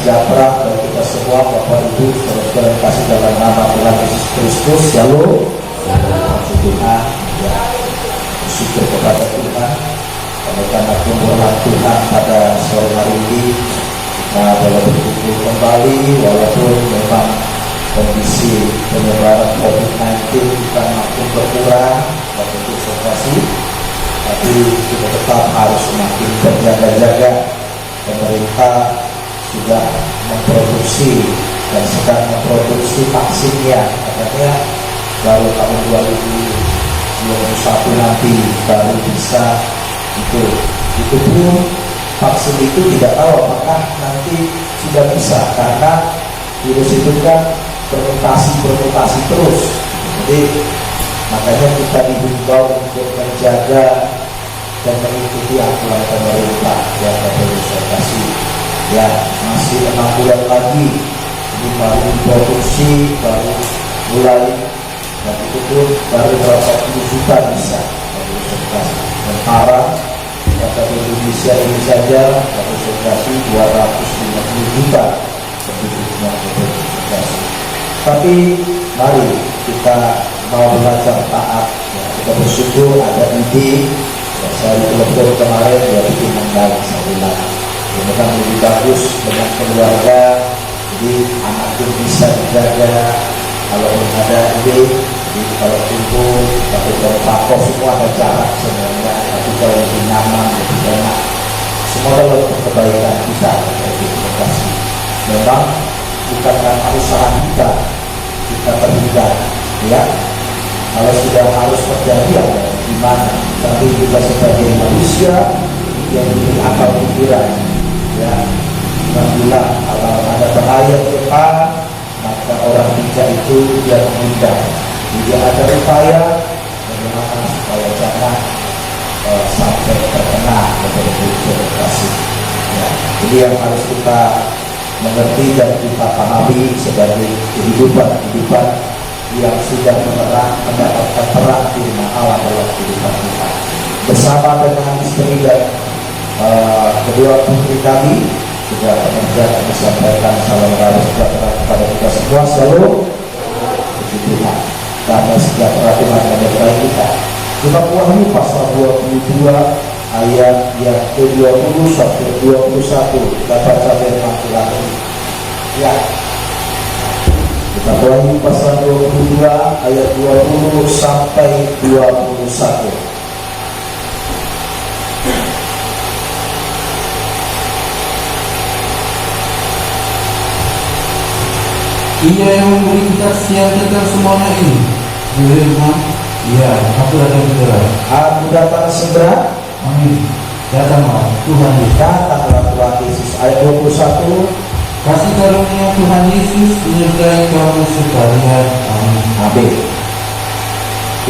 sejahtera bagi kita semua, Bapak Ibu, saudara kasih dalam nama Tuhan Yesus Kristus. Shalom. Tuhan, ya, bersyukur kepada Tuhan karena kemurahan Tuhan pada sore hari ini kita boleh berkumpul kembali, walaupun memang kondisi penyebaran COVID-19 kita makin berkurang waktu observasi, tapi kita tetap harus semakin berjaga-jaga. Pemerintah sudah memproduksi dan sedang memproduksi vaksinnya, katanya baru tahun 2021 nanti baru bisa itu pun vaksin itu tidak tahu apakah nanti sudah bisa, karena virus itu kan bermutasi terus. Jadi makanya kita dihimbau untuk menjaga dan mengikuti aturan pemerintah yang terkonsultasi. Ya, masih 6 bulan lagi ini baru produksi, baru mulai, dan itu pun baru berapa puluh juta bisa konsultasi. Sementara kata Indonesia ini saja konsultasi 250 juta penduduknya konsultasi. Tapi mari kita mau belajar taat, ya, kita bersyukur ada ide. Ya, saya telepon kemarin ya bikin menggalang saya bilang ini kan lebih bagus dengan keluarga, jadi anak pun bisa dijaga. Kalau ada ide, jadi kalau kumpul tapi kalau pakai semua ada jarak sebenarnya, tapi kalau lebih nyaman, lebih enak, semua dalam kebaikan kita. Terima kasih. Memang bukan karena usaha kita terhindar, ya. Kalau sudah harus terjadi ya gimana? Tapi kita sebagai manusia yang diberi akal pikiran, ya, kita bilang kalau ada bahaya ke depan, maka orang bijak itu dia menghindar. Dia ada upaya bagaimana supaya jangan sampai terkena provokasi. Ya, jadi yang harus kita mengerti dan kita pahami sebagai kehidupan yang sudah mendapatkan terang firman Allah dalam kehidupan kita. Bersama dengan istri dan kedua putri kami juga pekerja kami sampaikan salam damai sejahtera kepada kita semua. Shalom. Puji Tuhan. Damai sejahtera Tuhan menyertai kita. Kita Wahyu pasal 22 ayat yang ke-20 sampai 21. Kita baca firman Tuhan ini. Ya. Kita Wahyu pasal 22 ayat 20 sampai 21. Ia yang memberi kesaksian tentang semuanya ini berfirman, ya, aku datang segera. Aku datang segera. Amin. Datanglah Tuhan Yesus. Datanglah Tuhan Yesus. Ayat 21. Kasih karunia Tuhan Yesus menyertai kamu sekalian. Amin. Amin.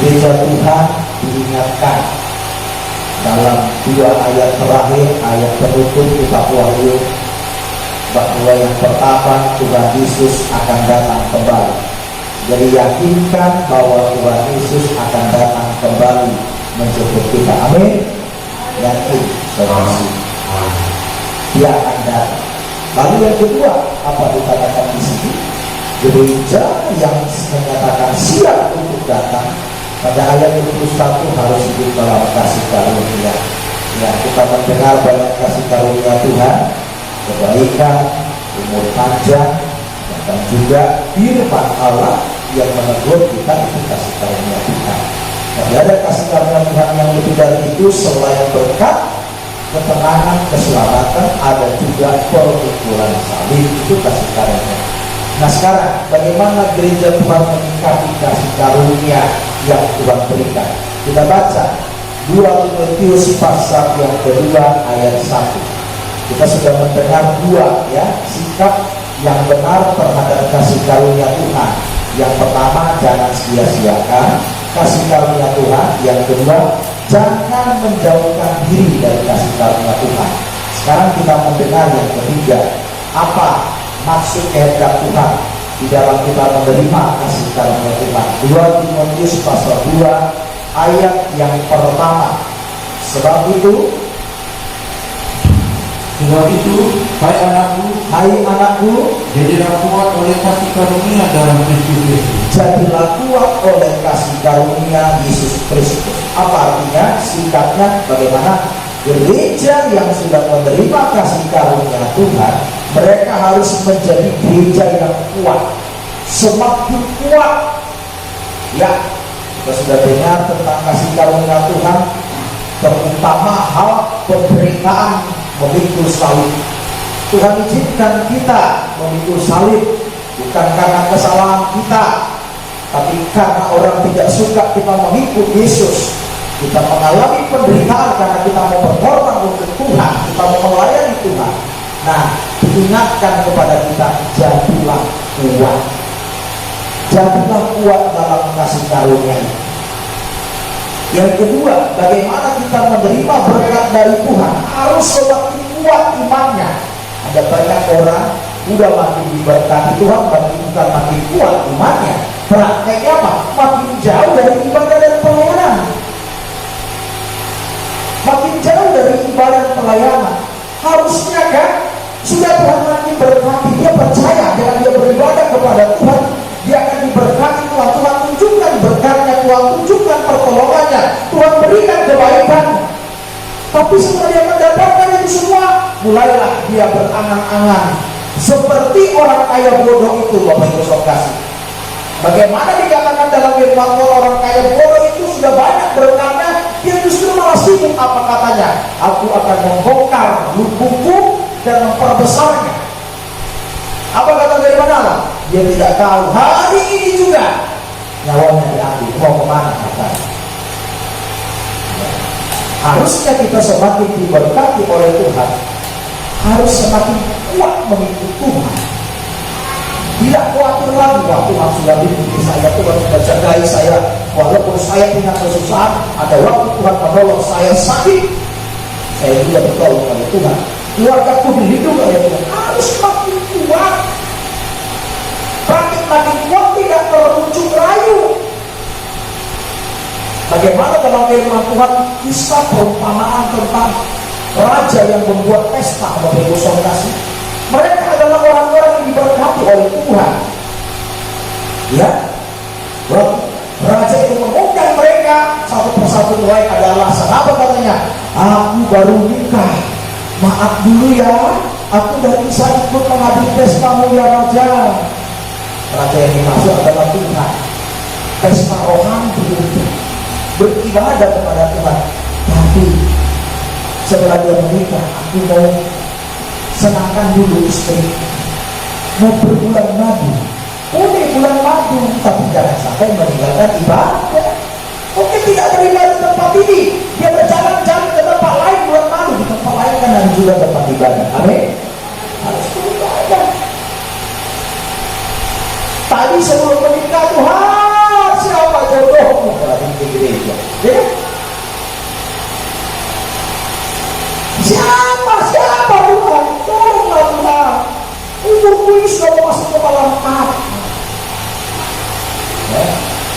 Gereja Tuhan diingatkan dalam 2 ayat terakhir, ayat penutup kitab Wahyu, bahwa yang pertama Tuhan Yesus akan datang kembali. Jadi yakinkan bahwa Tuhan Yesus akan datang kembali menjemput kita. Amin. Yakin, saudara. Dia akan datang. Lalu yang kedua, apa dikatakan di sini? Gereja yang menyatakan siap untuk datang pada ayat 21 harus hidup dalam kasih karunia. Ya, kita mendengar banyak kasih karunia Tuhan, kebaikan, umur panjang, dan juga firman Allah yang menegur kita itu kasih karunia Tuhan. Tapi ada kasih karunia Tuhan yang lebih dari itu. Selain berkat, ketenangan, keselamatan, ada juga perpikulan salib, itu kasih karunia. Nah sekarang bagaimana gereja Tuhan menyikapi kasih karunia yang Tuhan berikan? Kita baca 2 Timotius pasal yang kedua ayat 1. Kita sudah mendengar 2 ya sikap yang benar terhadap kasih karunia Tuhan. Yang pertama, jangan sia-siakan kasih karunia Tuhan. Yang kedua, jangan menjauhkan diri dari kasih karunia Tuhan. Sekarang kita mendengar yang ketiga, apa maksud kehendak Tuhan di dalam kita menerima kasih karunia Tuhan. 2 Timotius pasal 2 ayat yang pertama. Sebab itu Sebab itu, hai anakku, Hai anakku, jadilah kuat oleh kasih karunia dalam Kristus Yesus. jadilah kuat oleh kasih karunia Yesus Kristus. Apa artinya? Singkatnya bagaimana? Gereja yang sudah menerima kasih karunia Tuhan, mereka harus menjadi gereja yang kuat, semakin kuat. Ya, kita sudah dengar tentang kasih karunia Tuhan, terutama hal pemberitaan memikul salib. Tuhan izinkan kita memikul salib bukan karena kesalahan kita, tapi karena orang tidak suka kita mengikut Yesus. Kita mengalami penderitaan karena kita mau berkorban untuk Tuhan, kita mau melayani Tuhan. Nah, diingatkan kepada kita, jadilah kuat. Jadilah kuat dalam kasih karunia ini. Yang kedua, bagaimana kita menerima berkat dari Tuhan? Harus semakin kuat imannya. Ada banyak orang udah makin diberkati Tuhan, tapi bukan makin kuat imannya. Prakteknya apa? Makin jauh dari ibadah dan pelayanan. Makin jauh dari ibadah dan pelayanan. Harusnya kan sudah Tuhan makin berkati, dia percaya dengan dia beribadah kepada Tuhan, dia akan diberkati Tuhan. Tuhan tunjukkan berkatnya, Tuhan tunjukkan pertolongannya, Tuhan berikan kebaikan. Tapi setelah dia mendapatkan itu semua, mulailah dia berangan-angan seperti orang kaya bodoh itu. Bapak Ibu Saudara kasih, bagaimana dikatakan dalam firman Tuhan, orang kaya bodoh itu sudah banyak berkatnya, dia justru malah sibuk. Apa katanya? Aku akan membongkar lubungku dan memperbesarnya. Apa kata dari mana? Dia tidak tahu hari ini juga nyawanya diambil. Mau kemana katanya? Harusnya kita semakin diberkati oleh Tuhan, harus semakin kuat mengikuti Tuhan. Tidak khawatir lagi, wah Tuhan sudah bimbing saya, Tuhan sudah jagai saya, walaupun saya punya kesusahan, ada waktu Tuhan menolong saya sakit, saya juga bertolong oleh Tuhan, keluargaku dilindungi oleh Tuhan. Harus makin kuat, makin kuat, tidak terucuk rayu. Bagaimana dalam firman Tuhan kisah perumpamaan tentang raja yang membuat pesta. Bapak Ibu Saudara kasih, mereka adalah orang-orang yang diberkati oleh Tuhan. Ya, raja itu mengundang mereka satu persatu. Mulai adalah apa katanya? Aku baru nikah, maaf dulu ya, aku tidak bisa ikut menghadiri pestamu ya raja. Raja yang dimaksud adalah Tuhan. Pesta rohani beribadah kepada Tuhan. Tapi setelah dia menikah, aku mau senangkan dulu istri, mau berbulan madu. Boleh bulan madu, tapi jangan sampai meninggalkan ibadah. Oke, tidak beribadah di tempat ini, dia berjalan-jalan ke tempat lain bulan madu. Di tempat lain kan ada juga tempat ibadah. Amin. Harus beribadah. Tadi sebelum menikah Tuhan, siapa jodohmu? Kalau di gereja, ya? Siapa Tuhan? Tolonglah Tuhan. Umurku ini sudah mau masuk kepala 4. Ya,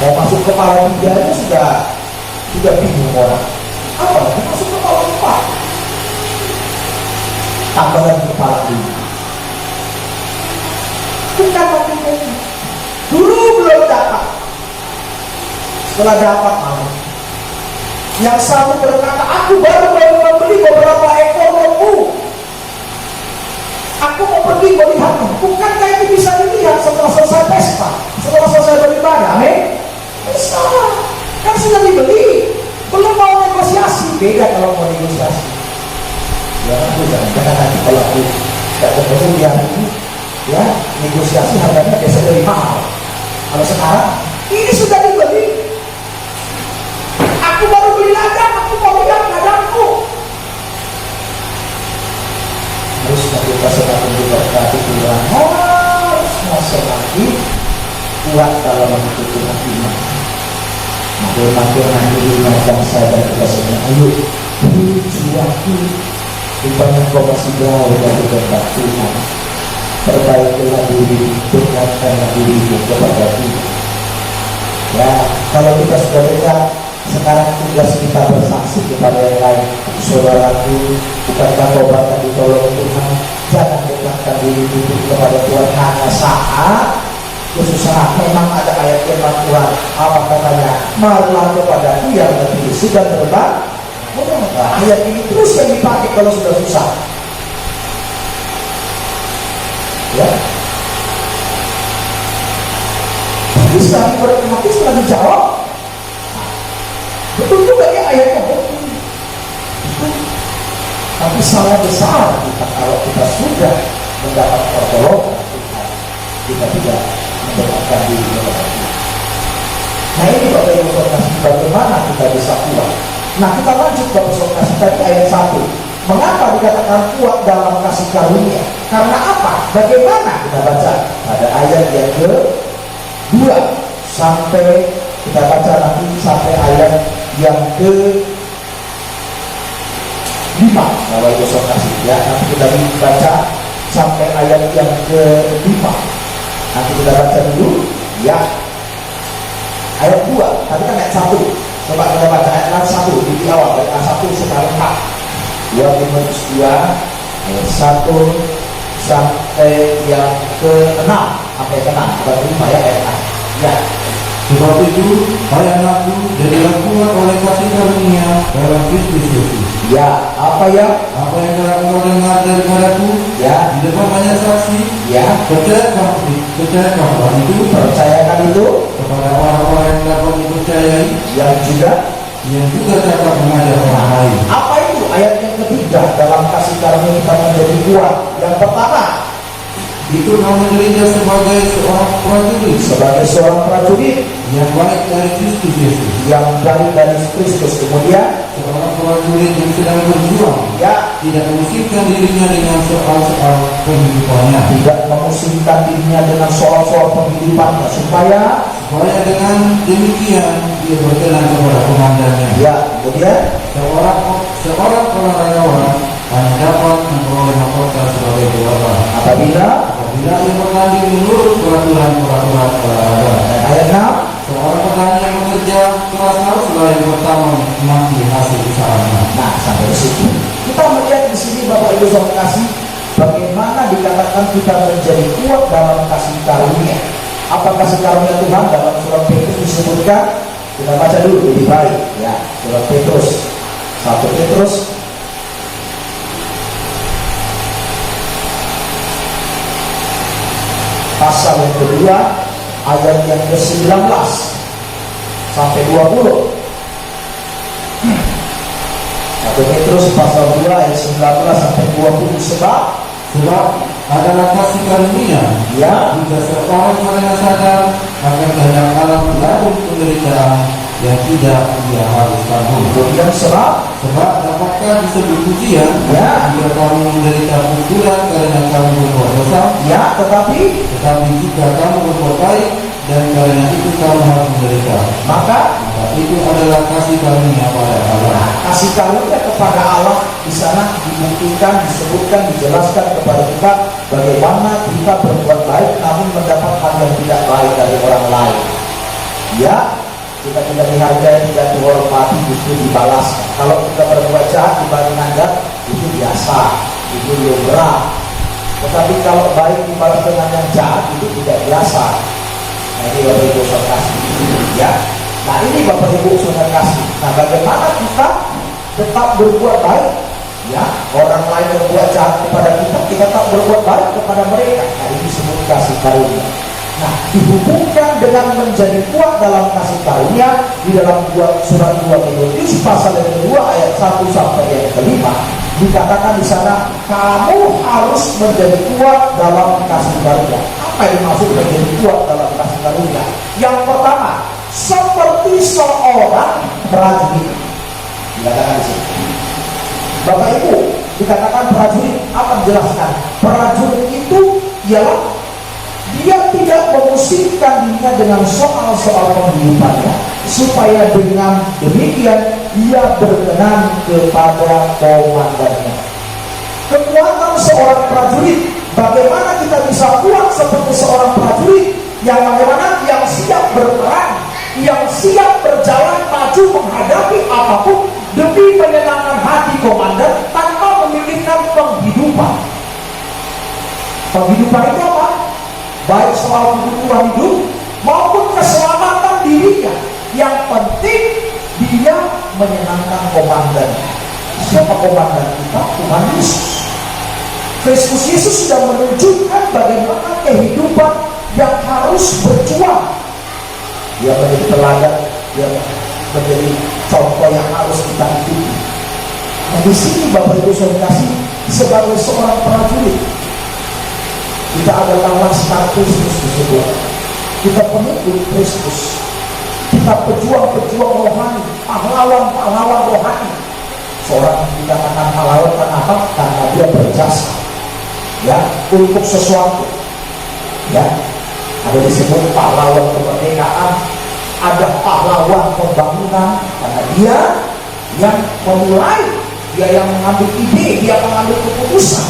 mau masuk kepala 3 aja sudah bingung orang. Apa? Mau masuk kepala 4. Tambah lagi kepala 5. Bukan makin dulu belum dapat. Setelah dapat mau. Yang satu berkata, aku baru membeli beberapa ekor lembu. Aku mau pergi melihatnya. Bukankah itu bisa dilihat setelah selesai pesta, setelah selesai beribadah? Amin. Bisa. Kan sudah dibeli. Belum mau negosiasi. Beda kalau mau negosiasi. Ya, aku jangan nanti kalau aku tidak ketemu dia ini, ya negosiasi harganya biasa lebih mahal. Kalau sekarang ini sudah dibeli. Aku baru beli ladang, aku mau lihat ladangku. Harus kita semakin diberkati Tuhan, harus semakin kuat dalam mengikuti iman. Makin nanti diingatkan saya dan kita semua, ayo jiwaku, rupanya kau masih jauh dari dekat Tuhan. Perbaikilah diri, dekatkanlah dirimu kepada Tuhan. Ya, kalau kita sudah dekat, sekarang tugas kita bersaksi kepada yang lain. Saudaraku, Bukankah tobat dan ditolong Tuhan? Jangan dekatkan diri itu kepada Tuhan hanya saat kesusahan. Memang ada ayat firman Tuhan, apa katanya? Marilah kepadaku yang letih lesu dan beban. Nah, ayat ini terus yang dipakai kalau sudah susah. Ya. Jadi sekali berarti setelah dijawab. Betul juga ya ayatnya. Tapi salah besar kita kalau kita sudah mendapat pertolongan Tuhan, kita tidak mendekatkan diri kepada Tuhan. Nah ini Bapak Ibu Saudara, bagaimana kita bisa kuat? Nah kita lanjut Bapak Saudara, tadi ayat 1. Mengapa dikatakan kuat dalam kasih karunia? Karena apa? Bagaimana? Kita baca pada ayat yang ke-2 sampai kita baca nanti sampai ayat yang ke 5. Bapak Ibu Saudara, ya nanti kita baca sampai ayat yang ke-5. Nanti kita baca dulu ya. Ayat 2, tadi kan ayat 1. Coba kita baca ayat 1 di awal, ayat 1 sampai 4. 2 Timotius 2 ayat 1 sampai yang ke-6 sampai ke-6. Berarti 5 ya ayat 6. Ya. Sebab itu, hai anakku, jadilah kuat oleh kasih karunia dalam Kristus Yesus. Ya, apa ya? Apa yang telah engkau dengar daripadaku, Ya, di depan banyak saksi, ya, percayakanlah itu percayakan itu kepada orang-orang yang dapat dipercayai, yang juga dapat mengajar orang lain. apa itu? Ayat yang ketiga dalam kasih karunia kita menjadi kuat. Yang pertama, Itu kau menderita sebagai seorang prajurit yang baik dari Kristus Yesus, dari Kristus. Kemudian seorang prajurit yang sedang berjuang, ya, tidak memusingkan dirinya dengan soal-soal kehidupannya, tidak memusingkan dirinya dengan soal-soal penghidupannya, supaya dengan demikian dia berkenan kepada komandannya. ya, kemudian Seorang olahragawan hanya dapat memperoleh mahkota sebagai juara apabila ia bertanding menurut peraturan olahraga. ayat 6, Seorang petani yang bekerja keras haruslah yang pertama menikmati hasil usahanya. nah sampai di situ kita melihat di sini Bapak Ibu Saudara kasih bagaimana dikatakan kita menjadi kuat dalam kasih karunia. Apa kasih karunia Tuhan? Dalam surat Petrus disebutkan, kita baca dulu lebih baik ya, surat Petrus 1 Petrus pasal yang kedua ayat yang ke-19 sampai 20. 1 Petrus pasal 2 ayat 19 sampai 20. Sebab adalah kasih karunia ya, jika seorang mereka sadar akan kehendak Allah melalui penderitaan yang tidak dia harus tanggung. kemudian sebab Dapatkah disebut pujian ya, jika kamu menderita pukulan karena kamu berbuat dosa? ya, tetapi Jika kamu berbuat baik dan karena itu kamu harus menderita, maka itu adalah kasih karunia pada Allah. kasih karunia kepada Allah di sana dibuktikan, disebutkan, dijelaskan kepada kita bagaimana kita berbuat baik namun mendapat hal yang tidak baik dari orang lain. Ya, kita tidak dihargai, tidak dihormati, justru dibalas. Kalau kita berbuat jahat dibanding nanggap, itu biasa, itu lumrah. Tetapi kalau baik dibalas dengan yang jahat, itu tidak biasa. Nah ini Bapak Ibu Saudara kasih. Ya, nah ini Bapak Ibu Saudara kasih. Nah bagaimana kita tetap berbuat baik? Ya, orang lain berbuat jahat kepada kita, kita tetap berbuat baik kepada mereka. Nah ini disebut kasih karunia. Nah, dihubungkan dengan menjadi kuat dalam kasih karunia di dalam surat 2 Timotius pasal yang kedua ayat 1 sampai yang ke-5 dikatakan di sana kamu harus menjadi kuat dalam kasih karunia. Apa yang dimaksud menjadi kuat dalam kasih karunia? Yang pertama, seperti seorang prajurit. Dikatakan di sini. Bapak Ibu, dikatakan prajurit, apa menjelaskan? Prajurit itu ialah dia tidak memusingkan dirinya dengan soal-soal penghidupannya, supaya dengan demikian dia berkenan kepada komandannya. Kekuatan seorang prajurit, bagaimana kita bisa kuat seperti seorang prajurit yang bagaimana? Yang siap berperang, yang siap berjalan maju menghadapi apapun demi menyenangkan hati komandan tanpa memiliki penghidupan. Penghidupan itu apa? Baik soal kebutuhan hidup maupun keselamatan dirinya. Yang penting dia menyenangkan komandan. Siapa komandan kita? Tuhan Yesus. Kristus Yesus sudah menunjukkan bagaimana kehidupan yang harus berjuang. Dia menjadi teladan, dia menjadi contoh yang harus kita ikuti. Nah di sini Bapak Ibu Saudara kasih, sebagai seorang prajurit, kita adalah laskar Kristus tersebut. Kita pengikut Kristus. Kita pejuang-pejuang rohani, pahlawan-pahlawan rohani. Seorang dikatakan pahlawan karena apa? Karena dia berjasa, ya, untuk sesuatu. Ya, ada disebut pahlawan kemerdekaan, ada pahlawan pembangunan, karena dia yang memulai, dia yang mengambil ide, dia mengambil keputusan.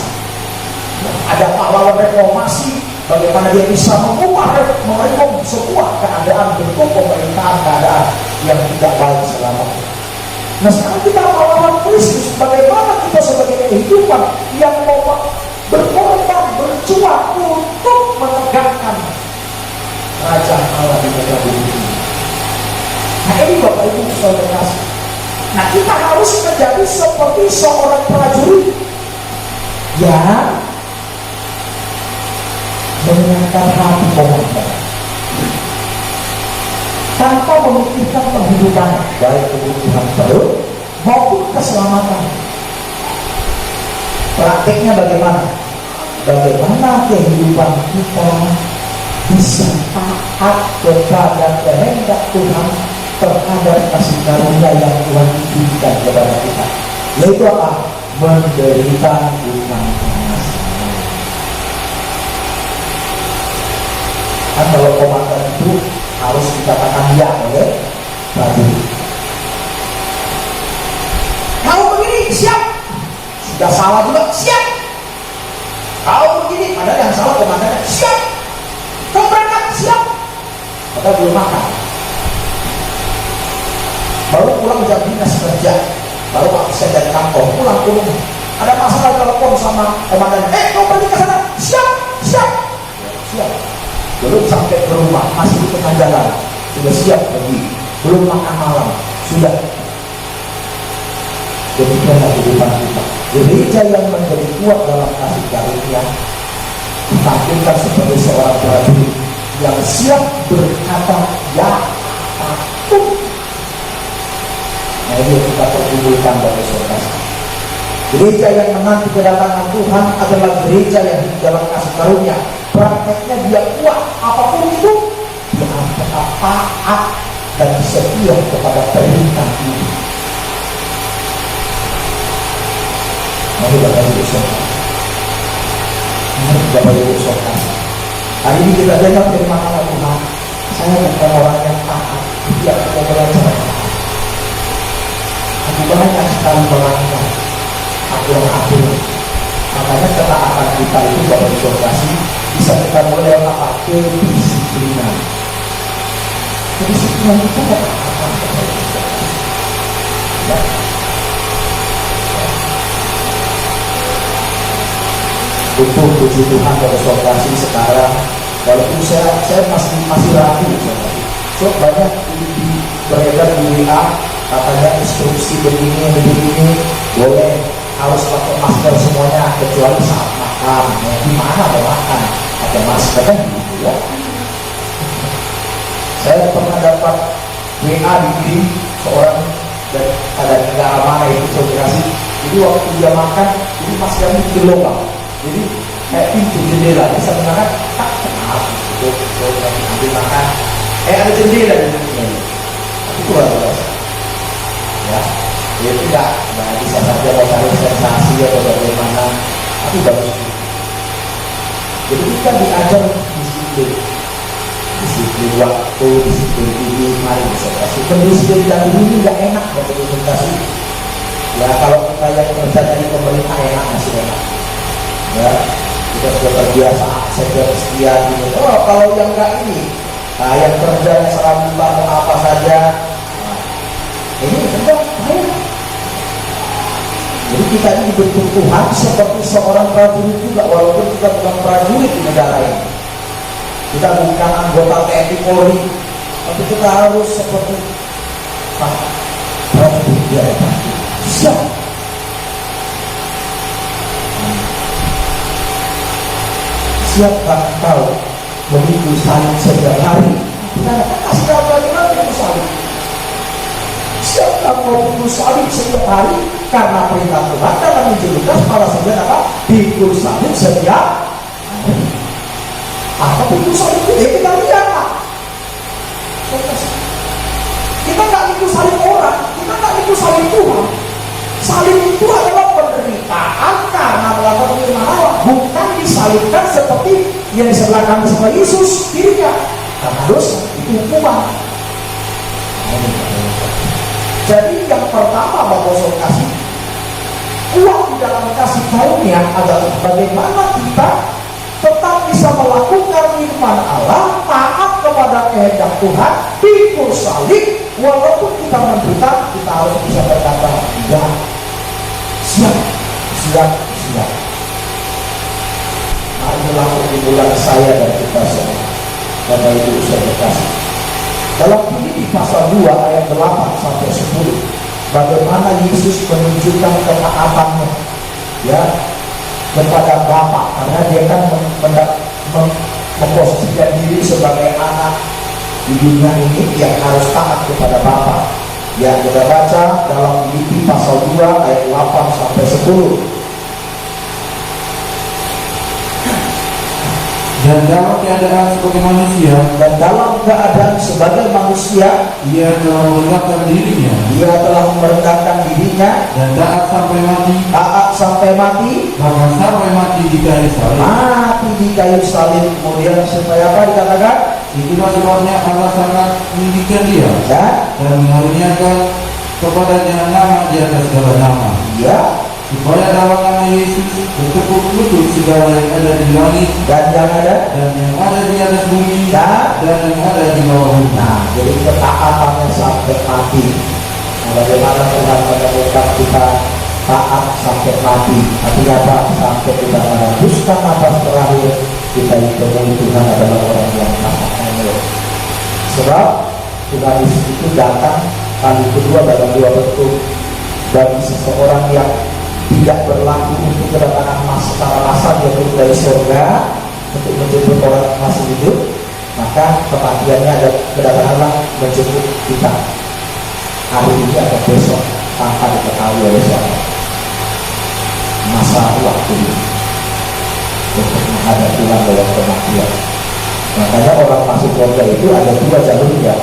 Ya, ada pahlawan reformasi, bagaimana dia bisa mengubah mereform sebuah keadaan, bentuk pemerintahan keadaan yang tidak baik selama ini. Nah sekarang kita pahlawan Kristus, bagaimana kita sebagai kehidupan yang mau berkorban, berjuang untuk menegakkan kerajaan Allah di muka bumi ini. Nah ini Bapak Ibu Saudara kasih. Nah kita harus menjadi seperti seorang prajurit yang menyenangkan hati komandan, tanpa memikirkan penghidupan, baik kebutuhan perut maupun keselamatan. Prakteknya bagaimana? Bagaimana kehidupan kita bisa taat kepada kehendak Tuhan terhadap kasih karunia yang Tuhan berikan kepada kita, yaitu apa? Menderita dengan kan kalau komandan itu harus dikatakan ya oleh prajurit. Kau begini siap, sudah salah juga siap. Kau begini, ada yang salah komandannya siap. Kau berangkat siap, padahal belum makan. Baru pulang jam dinas kerja, baru absen dari kantor, pulang ke rumah. Ada masalah telepon sama komandan, kau pergi ke sana, siap, siap, siap. Belum sampai ke rumah, masih di tengah jalan, sudah siap pergi, belum makan malam, sudah. Demikianlah kehidupan kita. Gereja yang menjadi kuat dalam kasih karunia ditampilkan sebagai seorang prajurit yang siap berkata ya apapun. Nah ini yang kita perkumpulkan dari saudara. Gereja yang menanti kedatangan Tuhan adalah gereja yang dalam kasih karunia. Prakteknya dia kuat, apapun itu dia akan taat dan setia kepada perintah ini. Mari Bapak Ibu Saudara, mari Bapak Ibu Saudara. Hari ini kita dengar firman Allah Tuhan. Saya bukan orang yang taat, tidak mau belajar. Aku banyak sekali melanggar aturan-aturan. Makanya ketaatan kita itu Bapak Ibu Saudara bisa kita mulai apa? Kedisiplinan. Kedisiplinan itu ketaatan Bapak Ibu Saudara. Ya. Untuk puji Tuhan pada saudara sekarang, walaupun saya masih ragu, so banyak di beredar di WA katanya instruksi begini boleh harus pakai masker semuanya kecuali saat makan. Nah, di mana mau makan pakai masker kan gitu ya. Saya pernah dapat WA dikirim seorang dari ada negara mana itu saudara. Jadi waktu dia makan, ini maskernya di lubang. Jadi kayak pintu jendela bisa mengangkat tak kenal itu ambil makan ada jendela di sini itu luar biasa ya. Dia tidak bisa saja mau cari sensasi atau bagaimana, tapi bagus. Jadi kita diajar disiplin waktu, disiplin ini, mari konsentrasi. Pendisiplin dan ini nggak enak buat konsentrasi ya. Kalau kita yang kerja dari pemerintah enak, masih enak ya, kita sudah terbiasa sekian gitu. Oh kalau yang enggak ini, nah yang kerjanya serabut mau apa saja, nah, ini enggak baik. Jadi kita ini dibentuk Tuhan seperti seorang prajurit juga, walaupun kita bukan prajurit di negara ini. Kita bukan anggota TNI Polri, tapi kita harus seperti prajurit dia siap. Siapkah kau memikul salib setiap hari? Kita kasih tahu bagaimana memikul salib. Siapkah kau memikul salib setiap hari? Karena perintah Tuhan dalam Injil Lukas para sahabat apa? Pikul salib setiap hari. Apa pikul salib itu? Kita lihat lah. Kita nggak pikul salib orang, kita nggak pikul salib Tuhan. Salib itu adalah penderitaan karena melakukan firman Allah, bukan disalibkan seperti yang sebelah kanan sama Yesus dirinya. Karena dosa itu hukuman. Jadi yang pertama Bapak Saudara kasih kuat di dalam kasih karunia adalah bagaimana kita tetap bisa melakukan firman Allah, taat kepada kehendak Tuhan, pikul salib, walaupun kita menderita, kita harus bisa berkata ya, siap. Nah, ini langsung dimulai saya dan kita semua. Bapak Ibu saya berkasih. Dalam Filipi pasal 2 ayat 8 sampai 10, bagaimana Yesus menunjukkan ketaatannya ya kepada Bapa, karena dia kan memposisikan diri sebagai anak di dunia ini yang harus taat kepada Bapa. Ya, kita baca dalam Filipi pasal 2 ayat 8 sampai 10. Dan dalam keadaan sebagai manusia, ia telah merendahkan dirinya, dan taat sampai mati, bahkan sampai mati di kayu salib. Kemudian supaya apa dikatakan? Itulah sebabnya Allah sangat meninggikan dia dan mengaruniakan kepadanya nama di atas segala nama. Ya. Supaya dalam nama Yesus bertekuk lutut segala yang ada di langit dan yang ada di atas bumi dan yang ada di bawah bumi. Nah, jadi ketaatannya sampai mati. Nah, bagaimana Tuhan menemukan kita taat sampai mati? Artinya apa? Sampai kita menembuskan nafas terakhir kita ditemui Tuhan adalah orang yang taat. Sebab Tuhan Yesus itu datang kali kedua dalam dua bentuk. Bagi seseorang yang tidak berlaku untuk kedatangan secara massal yaitu dari surga untuk menjemput orang yang masih hidup, maka kematiannya ada kedatanganlah menjemput kita hari ini atau besok tanpa diketahui oleh siapa. Masa waktu ini untuk menghadap Tuhan dalam kematian. Makanya orang masuk surga itu ada dua jalurnya.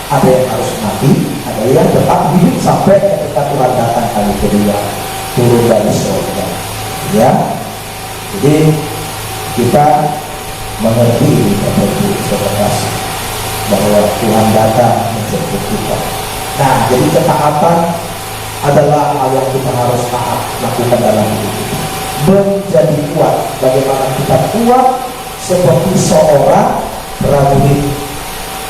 Ada yang harus mati, ada yang tetap hidup sampai ketika Tuhan datang kali kedua turun dari surga. Ya, jadi kita mengerti bahwa Tuhan datang menjemput kita. Nah, jadi ketaatan adalah hal yang kita harus taat lakukan dalam hidup kita. Menjadi kuat, bagaimana kita kuat seperti seorang prajurit.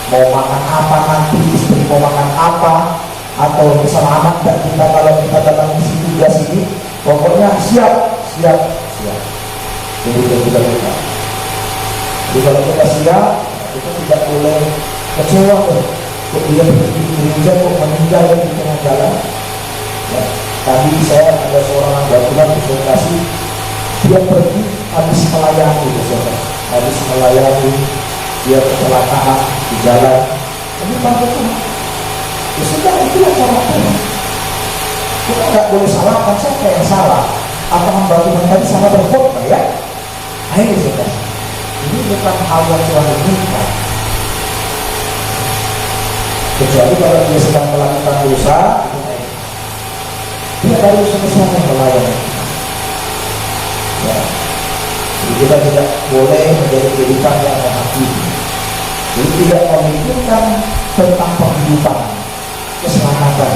Mau makan apa nanti, istri mau makan apa, atau bersama anak dan kita kalau kita datang di tugas ini, pokoknya siap. Jadi kita. Jadi kalau kita siap, kita tidak boleh kecewa kok dia pergi ke gereja kok meninggal di tengah jalan. Ya, tadi saya ada seorang anggota konsultasi, dia pergi habis melayani, dia kecelakaan di jalan. Ini bantu Tuhan. Ya sudah, itulah cara Tuhan. Kita nggak boleh salahkan siapa yang salah. Apa hamba Tuhan tadi salah berkhotbah ya? Ayo sudah. Ini bukan hal yang Tuhan inginkan. Kecuali kalau dia sedang melakukan dosa, dia baru selesai melayani. Ya. Jadi kita tidak boleh menjadi kehidupan yang menghakimi. Jadi tidak memikirkan tentang kehidupan, keselamatan.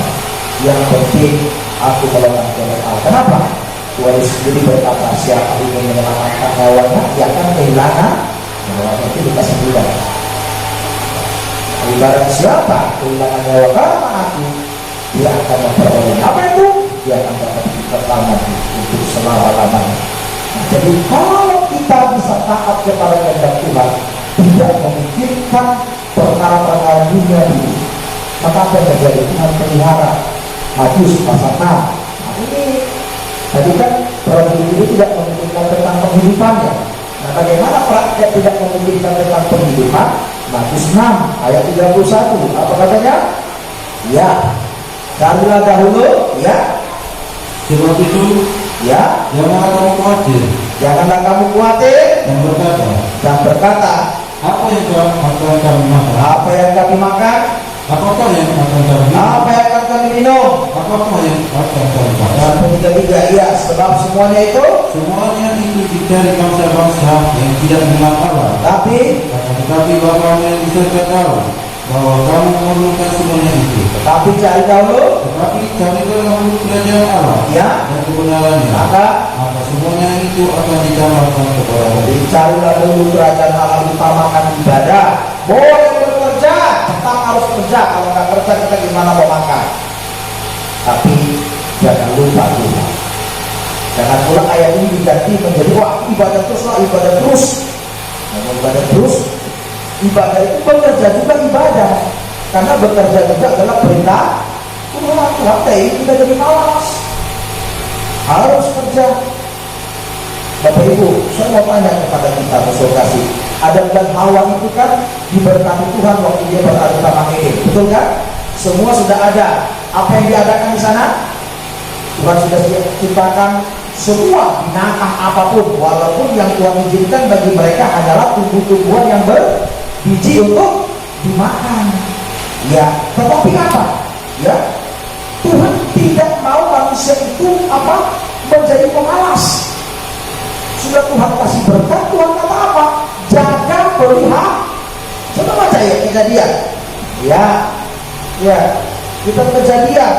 Yang penting aku melakukan kebenaran. Kenapa? Tuhan sendiri berkata, siapa ingin menyelamatkan nyawanya, dia akan kehilangan nyawanya. Itu dikasih bilang. Ibarat siapa kehilangan nyawa karena aku, dia akan memperoleh apa itu? Dia akan dapat pertama. selama-lamanya. Nah, jadi kalau kita bisa taat kepada kehendak Tuhan, tidak memikirkan perkara-perkara dunia ini, maka apa yang terjadi? Tuhan pelihara. Matius pasal 6. Nah, ini tadi kan prajurit itu tidak memikirkan tentang penghidupannya. Nah, bagaimana rakyat tidak memikirkan tentang penghidupan? Matius 6 ayat 31. Apa katanya? Ya, carilah dahulu, ya. Sebab itu, ya, janganlah kamu khawatir. Janganlah kamu khawatir Dan berkata, apa yang akan kami makan? Apa yang kami makan? Apakah yang akan kami minum? Apa yang akan kami minum? Apakah yang akan kami pakai? Dan ketiga, ya, sebab semuanya itu dicari bangsa-bangsa yang tidak mengenal Allah. Tetapi Bapa yang di surga tahu bahwa kamu memerlukan semuanya itu. Tetapi cari dahulu kerajaan Allah, ya, dan kebenarannya, maka semuanya itu akan ditambahkan kepadamu. Carilah dulu kerajaan Allah, utamakan ibadah. Boleh bekerja, tetap harus kerja. Kalau nggak kerja kita gimana mau makan? Tapi jangan lupa Tuhan. Jangan pula ayat ini diganti menjadi wah ibadah terus lah, ibadah terus. Ibadah terus. Ibadah itu bekerja juga ibadah. Karena bekerja juga adalah perintah Tuhan. Tuhan kita jadi malas. Harus kerja. Bapak Ibu, saya mau tanya kepada kita, musuh kasih. Adam dan Hawa itu kan diberkati Tuhan waktu dia berada di taman Eden, betul kan? Semua sudah ada. Apa yang diadakan di sana? Tuhan sudah ciptakan semua binatang apapun, walaupun yang Tuhan izinkan bagi mereka adalah tumbuh-tumbuhan yang berbiji untuk dimakan. Ya, tetapi apa? Ya, Tuhan tidak mau manusia itu menjadi pemalas. Sudah Tuhan kasih berkat, Tuhan kata apa? Jaga, pelihara. Coba baca ya Kejadian. Ya, kita Kejadian.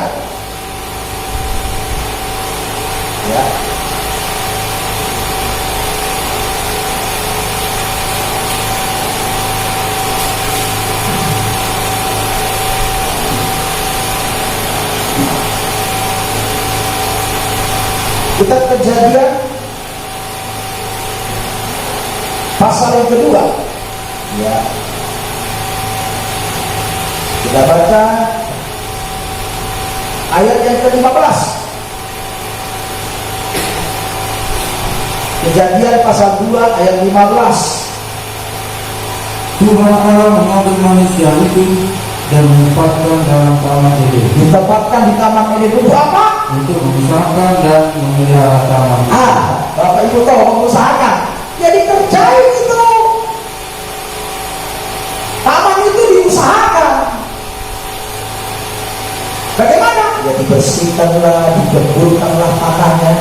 Ya. Kita Kejadian pasal yang kedua. Ya. Kita baca ayat yang ke-15. Kejadian pasal 2 ayat 15. Tuhan Allah mengambil manusia itu dan menempatkan dalam taman Eden. Ditempatkan di taman Eden itu apa? Untuk mengusahakan dan memelihara taman. Bapak Ibu tahu mengusahakan. Jadi kerjain itu. Taman itu diusahakan. Bagaimana? Ya dibersihkanlah, digembulkanlah tanahnya.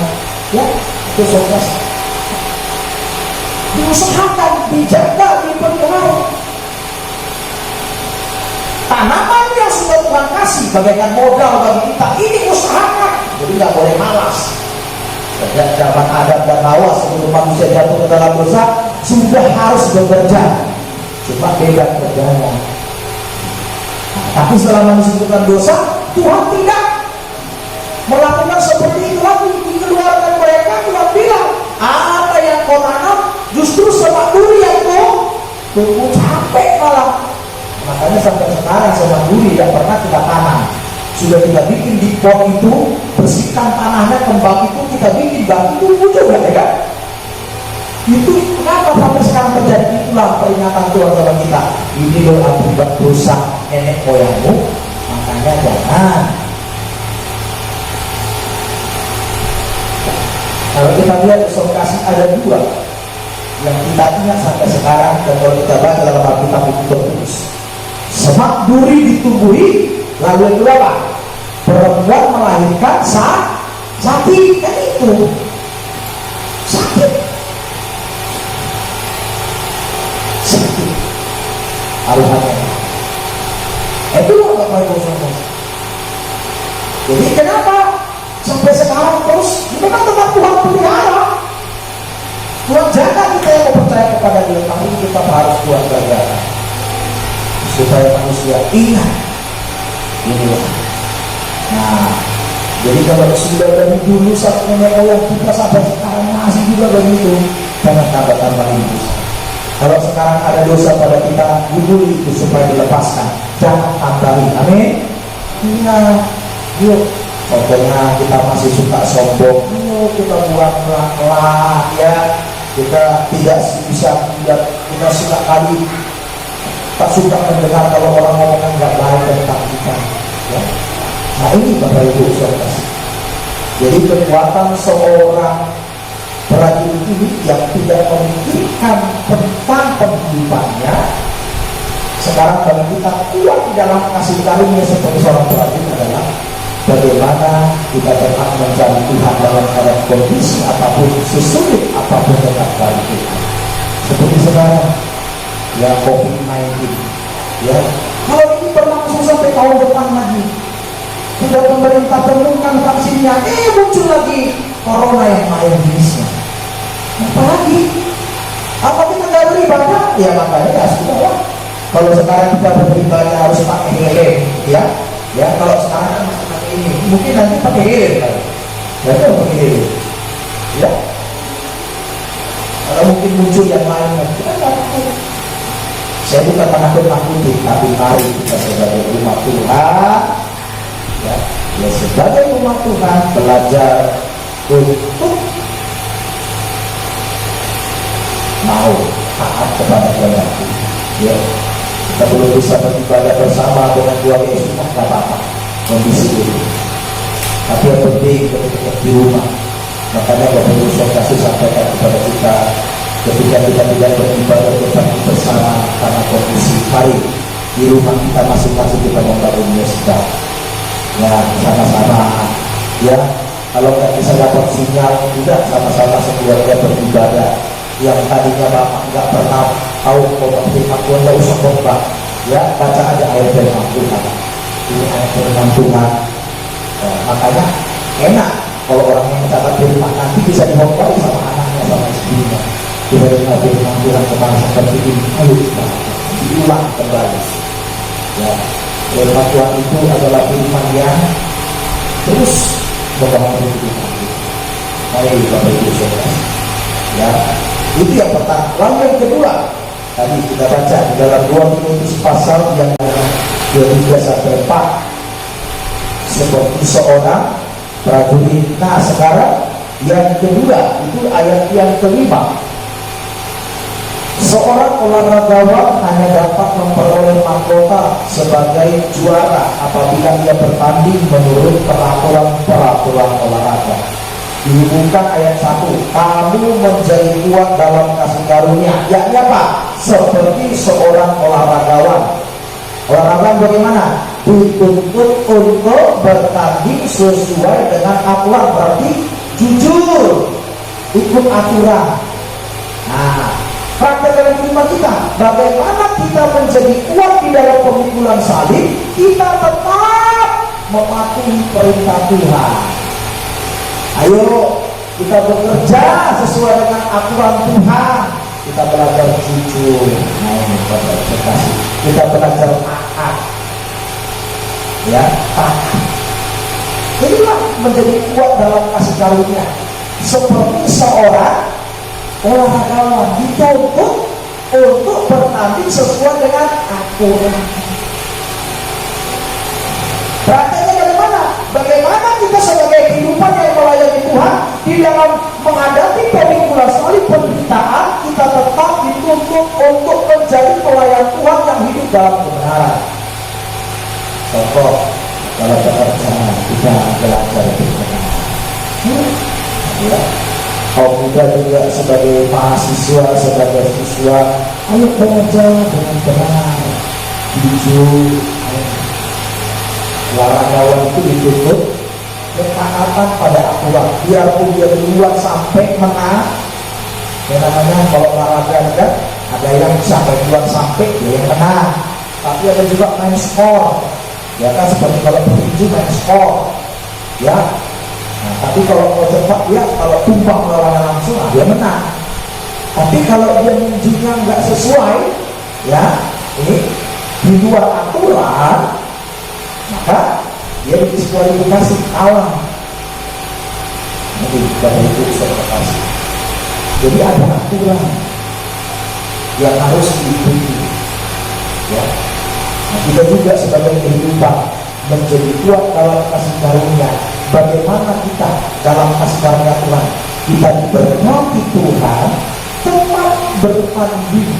Ya, itu sukses. Diusahakan, dijaga, dipelihara. Tanaman yang sudah Tuhan kasih bagaikan modal bagi kita, ini usahakan. Jadi nggak boleh malas. Sejak zaman Adam dan Hawa sebelum manusia jatuh ke dalam dosa sudah harus bekerja. Cuma beda kerjanya. Tapi setelah manusia melakukan dosa, Tuhan tidak melakukan seperti itu lagi. Dikeluarkan mereka, Tuhan bilang, apa yang kau tanam justru semak duri yang kau tumbuh capek malah. Makanya sampai sekarang semak duri tidak pernah kita tanam. Sudah kita bikin di pot itu, bersihkan tanahnya, kembang itu kita bikin, bagi tumbuh juga ya kan? Itu kenapa sampai sekarang terjadi? Itulah peringatan Tuhan kepada kita. Ini loh akibat dosa nenek moyangmu, makanya jangan. Kalau kita lihat kasih ada dua yang kita ingat sampai sekarang, dan kalau kita baca dalam Alkitab itu tertulis, semak duri ditumbuhi, lalu yang kedua apa? Perempuan melahirkan sakit, kan itu sakit aruhannya. Itu loh Bapak Ibu Saudara. Jadi kenapa sampai sekarang terus memang tetap Tuhan pelihara, Tuhan jaga kita yang mau percaya kepada Dia, tapi kita harus Tuhan jaga supaya manusia ingat ini loh. Nah, jadi Kalau sudah dari dulu saat nenek moyang kita sampai sekarang masih juga begitu, jangan tambah-tambahin dosa. Kalau sekarang ada dosa pada kita, guguli itu supaya dilepaskan, jangan tambahin. Amin. Iya, yuk. Contohnya kita masih suka sombong, yuk kita buang pelan-pelan ya. Kita tidak kita suka kali tak suka mendengar kalau orang ngomong nggak baik tentang kita. Ya. Nah ini Bapak Ibu saudara. Jadi kekuatan seorang prajurit ini yang tidak memikirkan tentang penghidupannya, sekarang bagi kita kuat di dalam kasih karunia seperti seorang prajurit adalah bagaimana kita tetap mencari Tuhan dalam keadaan kondisi apapun, sesulit apapun tetap cari Tuhan. Seperti sekarang ya COVID-19 ya, kalau ini berlangsung sampai tahun depan lagi, sudah pemerintah temukan vaksinnya, muncul lagi corona yang lain jenisnya. Apalagi apa kita nggak beribadah? Ya makanya ya sudah lah. Kalau sekarang kita beribadah harus pakai helm ya. Ya kalau sekarang kan masih pakai ini, mungkin nanti pakai helm kan? Ya kan pakai helm. Ya. Kalau mungkin muncul yang lain, kita nggak tahu. Saya bukan menakut-nakuti, tapi mari kita sebagai umat Tuhan, ya sebagai umat Tuhan belajar untuk mau taat kepada kehendak Tuhan. Ya, kita belum bisa beribadah bersama dengan keluarga Yesus, nggak apa-apa kondisi ini. Tapi yang penting ketika di rumah, makanya Bapak Ibu saya kasih sampaikan kepada kita, ketika kita tidak beribadah bersama karena kondisi hari di rumah kita masing-masing kita membangun masjid. Ya sama-sama ya, kalau nggak bisa dapat sinyal tidak sama-sama sekeluarga beribadah. Yang tadinya Bapak nggak pernah tahu khotbah firman Tuhan, nggak usah khotbah ya, baca aja ayat firman Tuhan. Ini ayat firman Tuhan. Makanya enak kalau orang yang mencatat firman nanti bisa dikhotbah sama anaknya sama istrinya. Kita dengar firman Tuhan kemarin seperti ini, ayo kita diulang kembali. Ya, firman Tuhan itu adalah firman yang terus membangun hidup kita. Baik Bapak Ibu Saudara. Ya, itu yang pertama. Lalu yang kedua, tadi kita baca di dalam 2 Timotius pasal yang 23-4, seperti seorang prajurit. Nah sekarang yang kedua itu ayat yang kelima. Seorang olahragawan hanya dapat memperoleh mahkota sebagai juara apabila ia bertanding menurut peraturan olahraga. Dihubungkan ayat 1, kamu menjadi kuat dalam kasih karunia, yakni apa? Seperti seorang olahragawan. Olahragawan bagaimana? Dituntut untuk bertanding sesuai dengan aturan, berarti jujur, ikut aturan. Nah, praktek dalam kehidupan kita, bagaimana kita menjadi kuat di dalam pemikulan salib? Kita tetap mematuhi perintah Tuhan. Ayo kita bekerja sesuai dengan aturan Tuhan. Kita belajar jujur, kita belajar taat, ya taat. Inilah menjadi kuat dalam kasih karunia. Seperti seorang olahragawan dituntut untuk bertanding sesuai dengan aturan. Prakteknya dari mana? Bagaimana kita sebagai kehidupan yang melayani Tuhan di dalam menghadapi pemikulan salib penderitaan, kita tetap dituntut untuk menjadi pelayan Tuhan yang hidup dalam kebenaran. Contoh, kalau pekerjaan kita belajar berkenalan. Ya. Kaum muda juga sebagai mahasiswa, sebagai siswa, ayo belajar dengan benar, jujur. Olahragawan itu dituntut ketaatan pada aturan, biarpun dia duluan sampai menang. Ya namanya kalau olahraga kan ada yang sampai duluan sampai dia yang menang, tapi ada juga main skor. Ya kan seperti kalau bertinju main skor. Ya. Nah, tapi kalau mau cepat ya, kalau tumpah melawan langsung dia menang. Tapi kalau dia menunjuknya nggak sesuai, ya ini di luar aturan, maka dia didiskualifikasi, kalah. Jadi Bapak Ibu saudara kasih. Jadi ada aturan yang harus diikuti. Ya. Nah, kita juga sebagai kehidupan menjadi kuat dalam kasih karunia. Bagaimana kita dalam kasih karunia Tuhan? Kita diberkati Tuhan tetap bertanding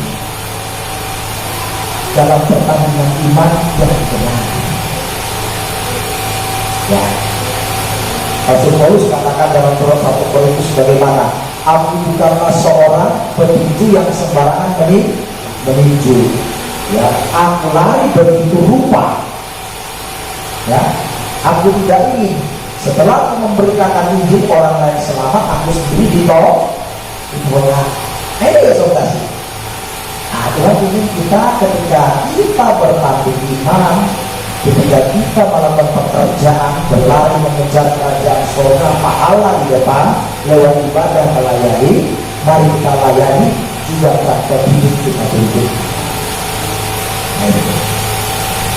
dalam pertandingan iman yang benar. Ya. Rasul Paulus katakan dalam surat 1 Korintus bagaimana? Aku bukanlah seorang petinju yang sembarangan meninju. Ya, aku lari begitu rupa. Ya, aku tidak ingin setelah aku memberikan hidup orang lain selamat, aku sendiri ditolak. Ini ya saudara. Nah, Tuhan ingin kita ketika kita bertanding iman, ketika kita melakukan pekerjaan, berlari mengejar kerajaan surga, pahala di depan, lewat ibadah melayani, mari kita layani juga praktek hidup kita hidup.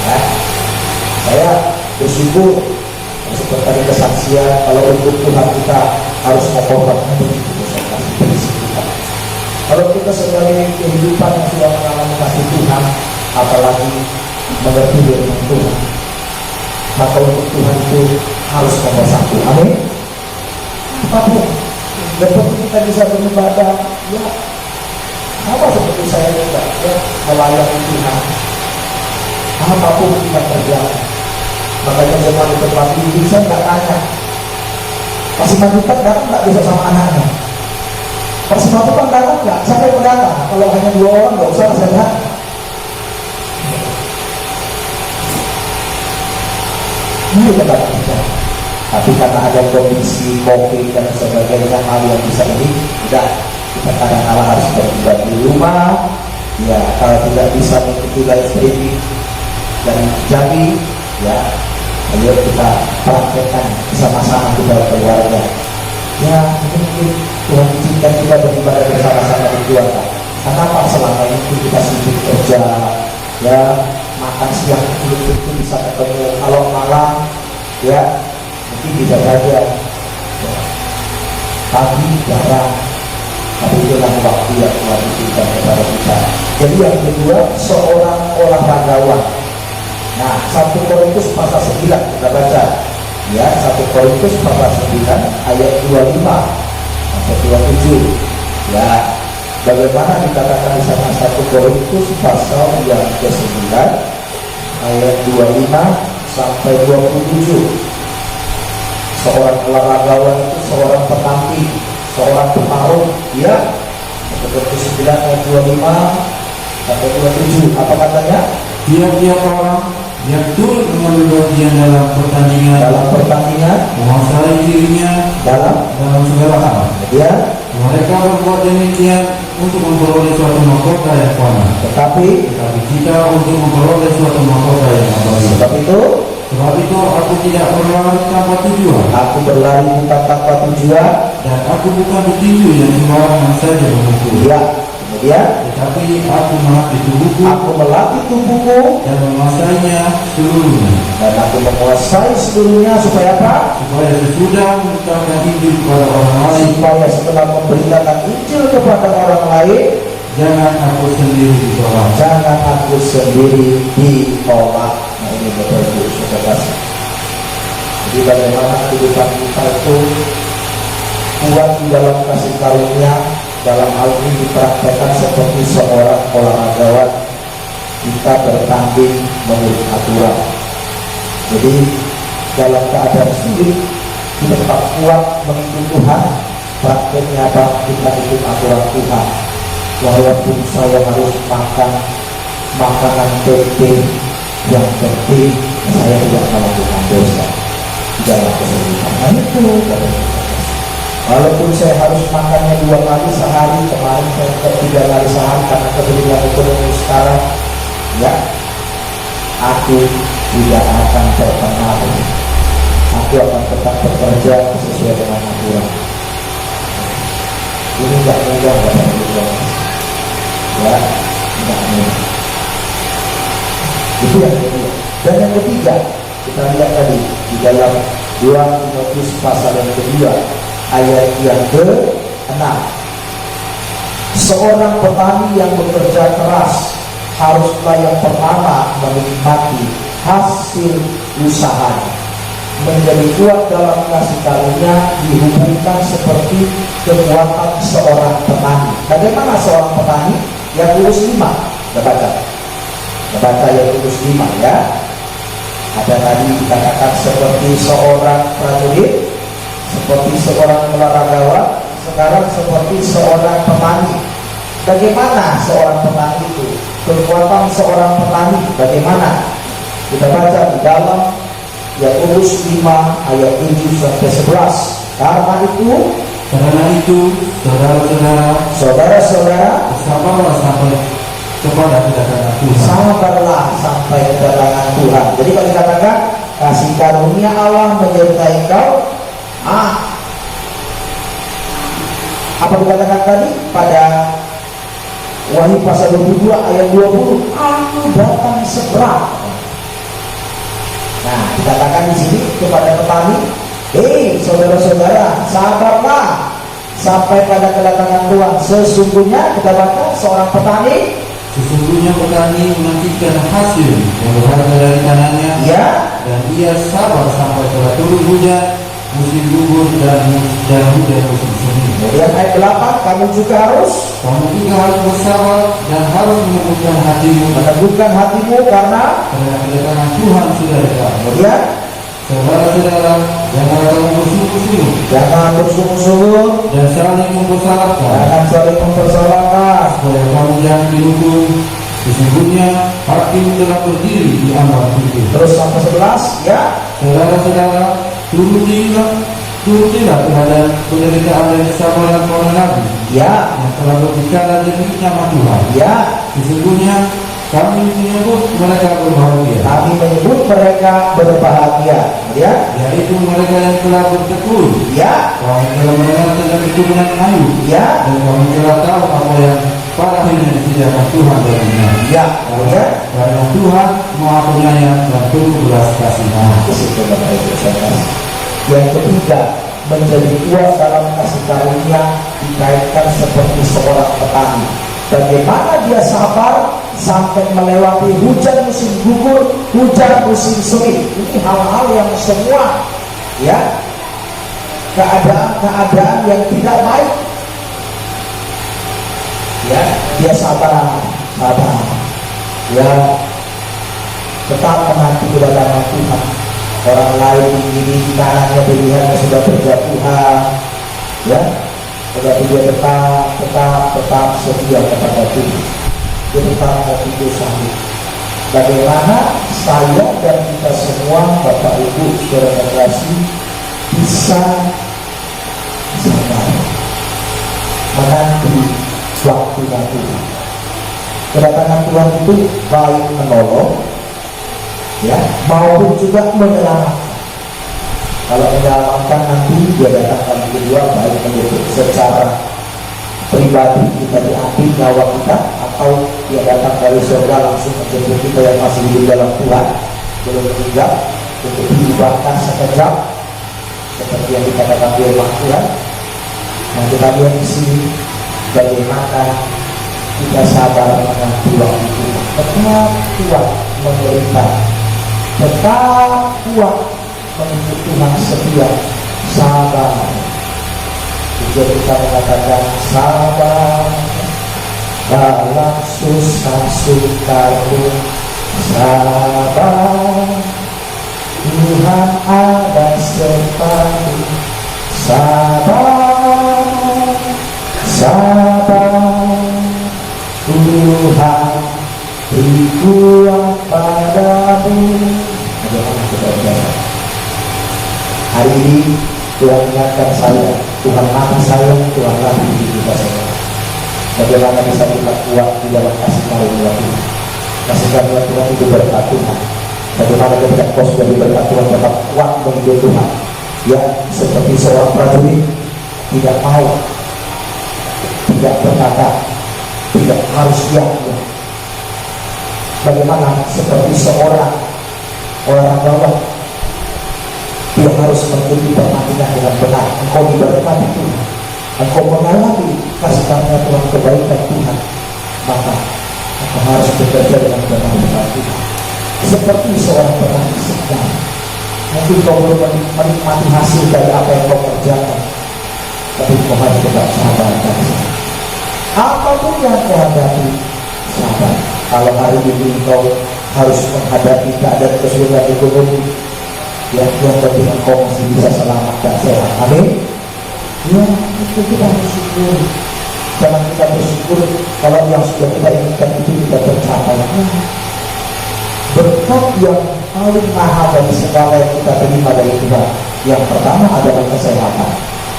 Ya, saya bersyukur seperti tadi kesaksian kalau untuk Tuhan kita harus mengkorbankan begitu besar kasih kita. Kalau kita sebagai kehidupan yang sudah mengalami kasih Tuhan, apalagi mengerti firman Tuhan, maka untuk Tuhan itu harus nomor satu. Amin. Apapun seperti kita bisa beribadah, ya sama seperti saya juga, ya melayani Tuhan. Apapun kita kerjakan. Makanya zaman di tempat ini saya nggak tanya, masih majikan datang nggak bisa sama anaknya, masih majikan datang nggak, sampai pendatang. Kalau hanya 2 orang nggak usah saya lihat. Ini tempat kita. Tapi karena ada kondisi COVID dan sebagainya, hal yang bisa ini, tidak, kita kadang-kadang harus beribadah di rumah. Ya, kalau tidak bisa mengikuti live streaming dan jadi, ya, ayo kita praktekkan bersama-sama di dalam keluarga. Ya, mungkin Tuhan izinkan kita beribadah bersama-sama di keluarga. Kenapa selama ini kita sibuk kerja, ya, makan siang belum tentu bisa ketemu. Kalau malam, ya, mungkin bisa saja. Ya, pagi jarang, tapi itulah waktu yang Tuhan izinkan kepada kita. Jadi yang kedua, seorang olahragawan. Nah, 1 Korintus pasal 9 kita baca. Ya, 1 Korintus pasal 9 ayat 25 sampai 27. Ya, bagaimana dikatakan di sana 1 Korintus pasal yang ke-9 ayat 25 sampai 27. Seorang olahragawan itu seorang petangki, seorang petarung. Ya, 1 Korintus 9 ayat 25 sampai 27. Apa katanya? Tiap-tiap orang yang turut mengambil bagian dalam pertandingan menguasai dirinya dalam segala hal. Ya, Mereka berbuat demikian untuk memperoleh suatu mahkota yang panas. Tetapi kita untuk memperoleh suatu mahkota yang abadi. Sebab itu aku tidak berlari tanpa tujuan. Aku berlari bukan tanpa tujuan, dan aku bukan petinju yang sembarangan saja memukul. Ya, kemudian tetapi aku melatih tubuhku. Aku melatih tubuhku dan menguasainya seluruhnya. Dan aku menguasai seluruhnya supaya apa? Supaya sesudah memberitakan Injil kepada orang lain. Supaya setelah memberitakan Injil kepada orang lain, jangan aku sendiri ditolak. Jangan aku sendiri ditolak. Nah, ini Bapak Ibu saudara. Jadi bagaimana kehidupan kita itu kuat di dalam kasih karunia, dalam hal ini dipraktekkan seperti seorang olahragawan. Kita bertanding menurut aturan. Jadi dalam keadaan sulit kita tetap kuat mengikuti Tuhan. Prakteknya apa? Kita ikut aturan Tuhan. Walaupun saya harus makan makanan tempe, yang penting saya tidak melakukan dosa di dalam kehidupan. Nah itu. Walaupun saya harus makannya 2 kali sehari, kemarin saya 3 kali sehari karena kebutuhan ekonomi sekarang, ya, aku tidak akan terpengaruh. Aku akan tetap bekerja sesuai dengan aturan. Ini tidak mudah, Bapak Ibu. Ya, tidak mudah. Itu yang kedua. Dan yang ketiga, kita lihat tadi di dalam 2 Timotius pasal yang kedua ayat yang ke-6. Seorang petani yang bekerja keras haruslah yang pertama menikmati hasil usahanya. Menjadi kuat dalam kasih karunia dihubungkan seperti kekuatan seorang petani. Bagaimana seorang petani? Yang Yakobus 5, kita baca Yakobus 5 ya. Ada tadi dikatakan seperti seorang prajurit, seperti seorang olahragawan, sekarang seperti seorang petani. Bagaimana seorang petani itu? Kekuatan seorang petani bagaimana? Kita baca di dalam Yakobus 5 ayat 7 sampai 11. Karena itu, saudara-saudara, bersabarlah sampai kepada kedatangan Tuhan. Sabarlah sampai kedatangan Tuhan. Jadi kalau dikatakan kasih karunia Allah menyertai engkau, apa dikatakan tadi pada Wahyu pasal 22 ayat 20, aku datang segera. Nah, dikatakan di sini kepada petani, saudara-saudara, sabarlah sampai pada kedatangan Tuhan. Sesungguhnya kita baca seorang petani, sesungguhnya petani menantikan hasil yang berharga dari tanahnya, ya, dan ia sabar sampai telah turun hujan, musim gugur dan hujan musim semi. Kemudian ayat 8, kamu juga harus bersabar dan harus menegurkan hatimu karena kedatangan Tuhan sudah dekat. Kemudian saudara-saudara, janganlah kamu bersungguh-sungguh, jangan bersungguh-sungguh dan saling mempersalahkan, supaya kamu jangan dihukum. Sesungguhnya hakim telah berdiri di ambang pintu. Terus sampai 11, ya. Saudara-saudara, turutilah terhadap penderitaan dan kesabaran para nabi, Ya, yang telah berbicara demi nama Tuhan. ya. Sesungguhnya kami menyebut mereka berbahagia, Ya, yaitu mereka yang telah bertekun. ya, Kami telah mendengar tentang keturunan Ayub, ya, dan kami telah tahu apa yang pada akhirnya disediakan Tuhan baginya. ya. Kemudian Karena Tuhan Maha Penyayang dan penuh belas kasihan. yang ketiga, menjadi kuat dalam kasih karunia dikaitkan seperti seorang petani. Bagaimana dia sabar sampai melewati hujan musim gugur, hujan musim semi. Ini hal-hal yang semua, ya, keadaan yang tidak baik, ya, dia sabar, ya, tetap menanti kedatangan Tuhan. Orang lain ini kanannya pilihannya sudah berjatuhan, ya, tetapi dia tetap setia kepada Tuhan. Dia tetap mau sanggup. Bagaimana saya dan kita semua, Bapak Ibu, saudara kasih, bisa sabar menanti waktunya Tuhan. Kedatangan Tuhan itu baik menolong, ya, maupun juga menyelamatkan. Kalau menyelamatkan nanti dia datang kali kedua, baik menjadi secara pribadi kita diambil nyawa kita, atau dia datang dari surga langsung menjemput kita yang masih hidup dalam Tuhan belum meninggal, untuk diubahkan sekejap seperti yang dikatakan firman Tuhan. Nah, kita lihat di sini bagaimana kita sabar menanti waktu Tuhan, tetap kuat menderita, tetap kuat mengikuti Tuhan setia, sabar. Jadi kita mengatakan sabar dalam susah sukar pun, sabar Tuhan ada sertamu, sabar, sabar Tuhan beri kuat padamu. Bagaimana saudara? Hari ini Tuhan ingatkan saya, Tuhan maha sayang, Tuhan lagi di kita semua. Bagaimana bisa kita kuat di dalam kasih karunia Tuhan? Kasih karunia Tuhan itu berkat Tuhan. Bagaimana ketika kau sudah berkat Tuhan tetap kuat mengikuti Tuhan? Ya, seperti seorang prajurit tidak mau, tidak berkata, tidak harus yakin. Bagaimana seperti seorang olahraga, dia harus mengikuti pertandingan dengan benar. engkau diberkati Tuhan, engkau mengalami kasih karunia Tuhan, kebaikan Tuhan, maka engkau harus bekerja dengan benar Tuhan. Seperti seorang petani sedang, mungkin kau belum menikmati hasil dari apa yang kau kerjakan, tapi kau harus tetap sabar dan sabar. Apapun yang kau hadapi, sabar. Kalau hari ini kau harus menghadapi keadaan kesulitan ekonomi, yang penting engkau masih bisa selamat dan sehat. Amin. Ya, itu kita harus syukur. Jangan kita bersyukur kalau yang sudah kita inginkan itu tidak tercapai. Berkat yang paling mahal dari segala yang kita terima dari Tuhan, yang pertama adalah kesehatan.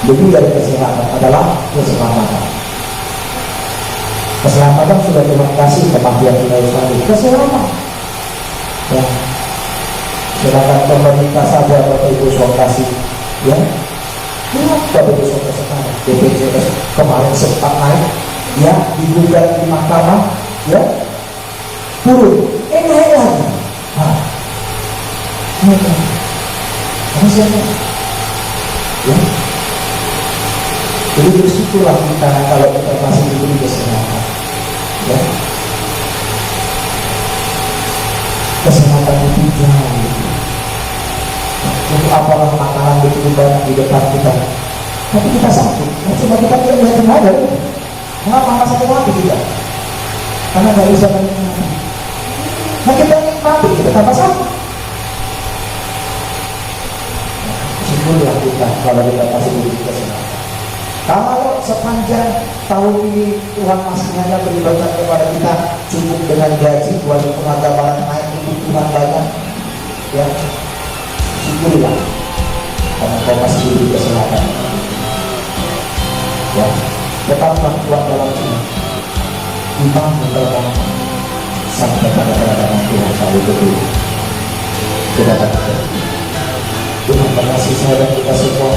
Lebih dari kesehatan adalah keselamatan. Keselamatan sudah Tuhan kasih kematian kita sekali. Keselamatan. Ya. Silakan pemerintah saja Bapak Ibu soal kasih. Ya. Lihat Bapak Ibu soal sekarang. BPJS kemarin sempat naik. Ya, digugat di mahkamah. Ya. Turun. Naik lagi. Nah. Naik lagi. Apa siapa? Ya. Jadi bersyukurlah kita kalau kita masih diberi kesehatan. Ya. Kesehatan itu jauh. Untuk apalah makanan begitu banyak di depan kita, tapi kita sakit. Cuma kita tidak lihat aja. Mengapa masa sakit hati tidak? Karena nggak bisa menikmati. Nah kita nikmati, kita tambah sakit. Syukurlah kita kalau kita masih diberi kesehatan. Kalau sepanjang tahun ini Tuhan masih hanya beribadah kepada kita cukup dengan gaji, buat pengagamaan naik kebutuhan banyak, ya syukurlah karena kau masih diberi kesehatan. Ya, tetaplah kuat dalam Tuhan, iman mendalam sampai pada kedatangan Tuhan selalu berdiri. Kedatangan Tuhan berkasih saya dan kita semua.